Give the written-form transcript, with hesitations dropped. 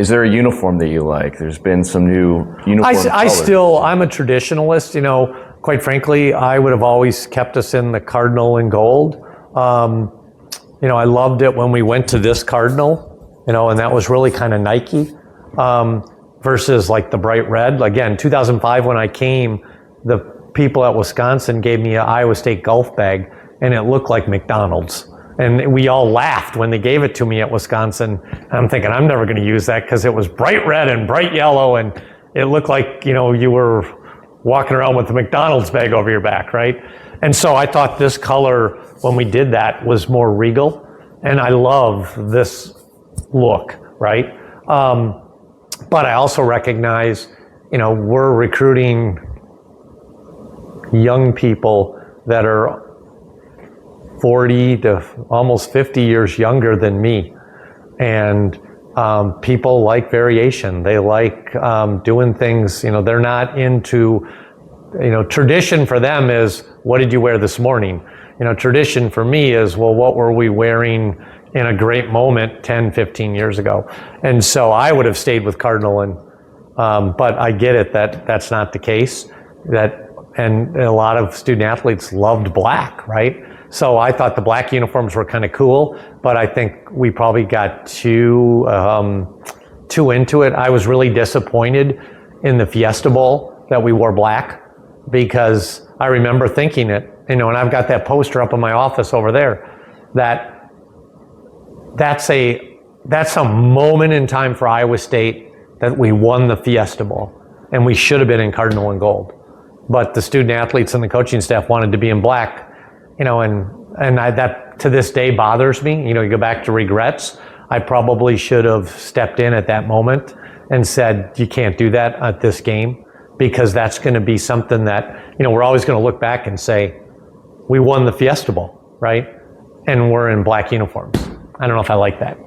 Is there a uniform that you like? There's been some new uniform colors. I'm a traditionalist. Quite frankly, I would have always kept us in the cardinal and gold. I loved it when we went to this cardinal, and that was really kind of Nike, versus like the bright red. Again, 2005 when I came, the people at Wisconsin gave me an Iowa State golf bag, and it looked like McDonald's. And we all laughed when they gave it to me at Wisconsin. I'm thinking, I'm never going to use that because it was bright red and bright yellow, and it looked like, you were walking around with the McDonald's bag over your back, right? And so I thought this color, when we did that, was more regal. And I love this look, right? But I also recognize, we're recruiting young people that are 40 to almost 50 years younger than me. And people like variation. They like doing things, they're not into, tradition for them is, what did you wear this morning? Tradition for me is, well, what were we wearing in a great moment 10, 15 years ago? And so I would have stayed with Cardinal, but I get it that that's not the case. And a lot of student athletes loved black, right? So I thought the black uniforms were kind of cool, but I think we probably got too into it. I was really disappointed in the Fiesta Bowl that we wore black, because I remember thinking it, and I've got that poster up in my office over there, that's a moment in time for Iowa State that we won the Fiesta Bowl, and we should have been in cardinal and gold. But the student athletes and the coaching staff wanted to be in black, that to this day bothers me. You go back to regrets. I probably should have stepped in at that moment and said, you can't do that at this game, because that's going to be something that, we're always going to look back and say, we won the Fiesta Bowl, right? And we're in black uniforms. I don't know if I like that.